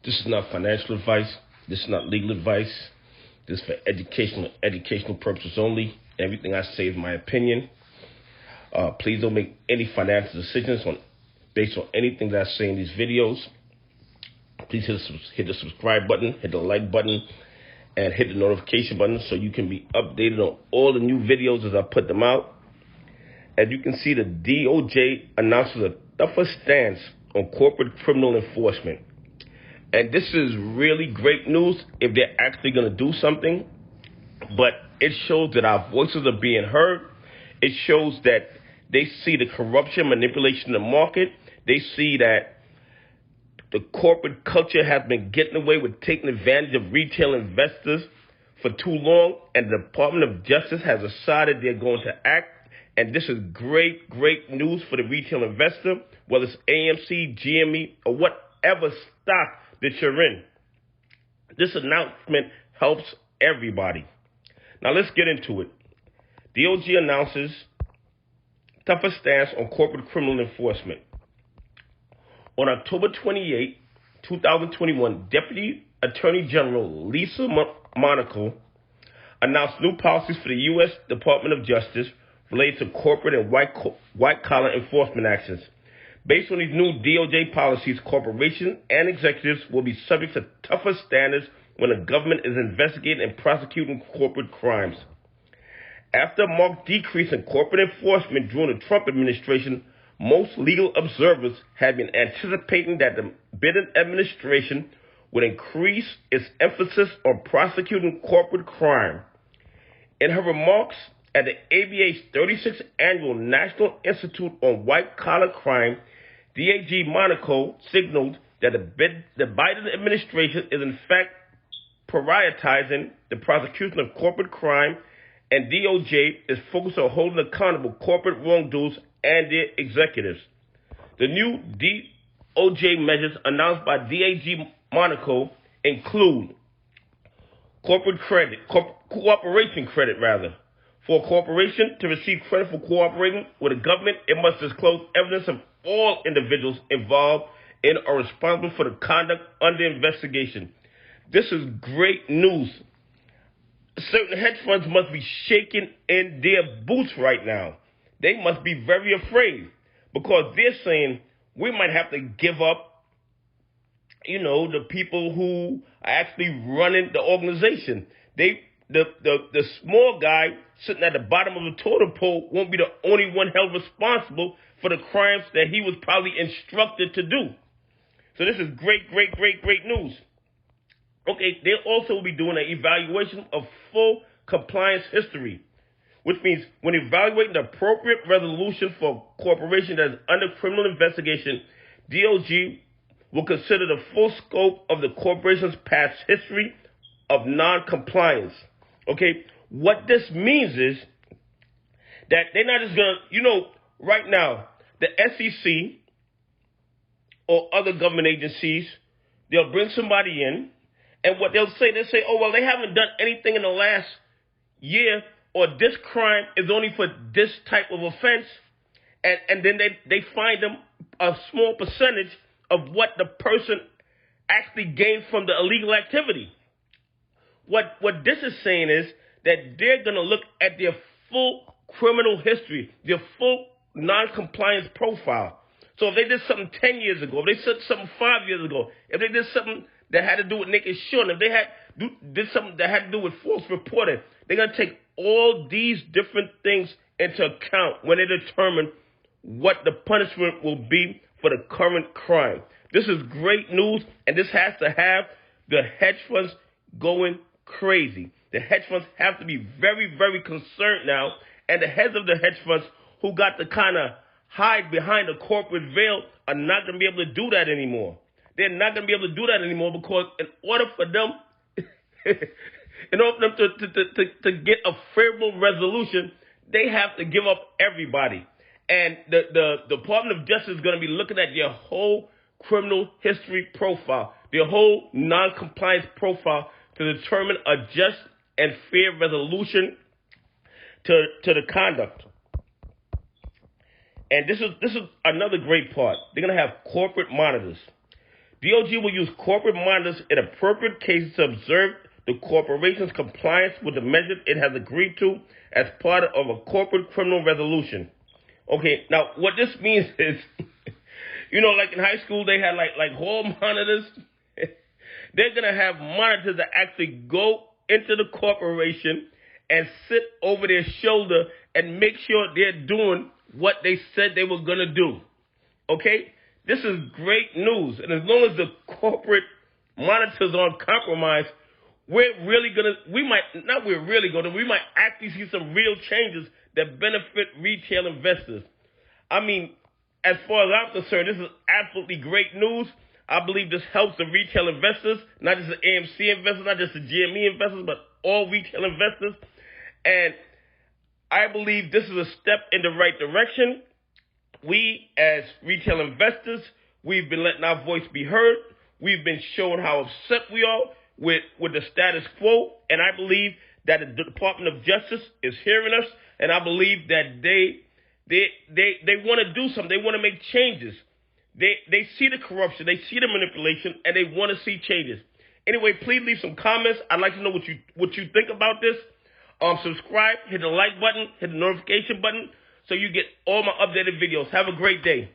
This is not financial advice. This is not legal advice. This is for educational purposes only. Everything I say is my opinion. Please don't make any financial decisions based on anything that I say in these videos. Please hit the subscribe button, hit the like button, and hit the notification button so you can be updated on all the new videos as I put them out. As you can see, the DOJ announces a tougher stance on corporate criminal enforcement. And this is really great news if they're actually going to do something. But it shows that our voices are being heard. It shows that they see the corruption, manipulation in the market. They see that the corporate culture has been getting away with taking advantage of retail investors for too long. And the Department of Justice has decided they're going to act. And this is great news for the retail investor, whether it's AMC, GME, or whatever stock that you're in. This announcement helps everybody. Now let's get into it. DOJ announces tougher stance on corporate criminal enforcement. On October 28, 2021, Deputy Attorney General Lisa Monaco announced new policies for the U.S. Department of Justice related to corporate and white-collar enforcement actions. Based on these new DOJ policies, corporations and executives will be subject to tougher standards when the government is investigating and prosecuting corporate crimes. After a marked decrease in corporate enforcement during the Trump administration, most legal observers have been anticipating that the Biden administration would increase its emphasis on prosecuting corporate crime. In her remarks at the ABA's 36th Annual National Institute on White-Collar Crime, DAG Monaco signaled that the Biden administration is in fact prioritizing the prosecution of corporate crime, and DOJ is focused on holding accountable corporate wrongdoers and their executives. The new DOJ measures announced by DAG Monaco include cooperation credit. For a corporation to receive credit for cooperating with a government, it must disclose evidence of all individuals involved in or responsible for the conduct under investigation. This is great news. Certain hedge funds must be shaking in their boots right now. They must be very afraid because they're saying we might have to give up, the people who are actually running the organization. The small guy sitting at the bottom of the totem pole won't be the only one held responsible for the crimes that he was probably instructed to do. So this is great news. Okay, they'll also be doing an evaluation of full compliance history, which means when evaluating the appropriate resolution for a corporation that is under criminal investigation, DOJ will consider the full scope of the corporation's past history of non-compliance. Okay, what this means is that they're not just going to, right now, the SEC or other government agencies, they'll bring somebody in, and what they'll say, oh, well, they haven't done anything in the last year, or this crime is only for this type of offense, and then they find them a small percentage of what the person actually gained from the illegal activity. What this is saying is that they're going to look at their full criminal history, their full non-compliance profile. So if they did something 10 years ago, if they did something 5 years ago, if they did something that had to do with naked shooting, if they did something that had to do with false reporting, they're going to take all these different things into account when they determine what the punishment will be for the current crime. This is great news, and this has to have the hedge funds going crazy. The hedge funds have to be very concerned now, and the heads of the hedge funds who got to kind of hide behind a corporate veil are not going to be able to do that anymore. They're not going to be able to do that anymore because in order for them to get a favorable resolution, they have to give up everybody. And the Department of Justice is going to be looking at their whole criminal history profile, their whole non-compliance profile to determine a just and fair resolution to the conduct. And this is another great part. They're going to have corporate monitors. DOJ will use corporate monitors in appropriate cases to observe the corporation's compliance with the measures it has agreed to as part of a corporate criminal resolution. Okay, now what this means is, like in high school they had like hall monitors. They're gonna have monitors that actually go into the corporation and sit over their shoulder and make sure they're doing what they said they were gonna do. Okay? This is great news. And as long as the corporate monitors aren't compromised, we might actually see some real changes that benefit retail investors. I mean, as far as I'm concerned, this is absolutely great news. I believe this helps the retail investors, not just the AMC investors, not just the GME investors, but all retail investors. And I believe this is a step in the right direction. We, as retail investors, we've been letting our voice be heard. We've been showing how upset we are with the status quo. And I believe that the Department of Justice is hearing us. And I believe that they want to do something. They want to make changes. They see the corruption, they see the manipulation, and they want to see changes. Anyway, please leave some comments. I'd like to know what you think about this. Subscribe, hit the like button, hit the notification button, so you get all my updated videos. Have a great day.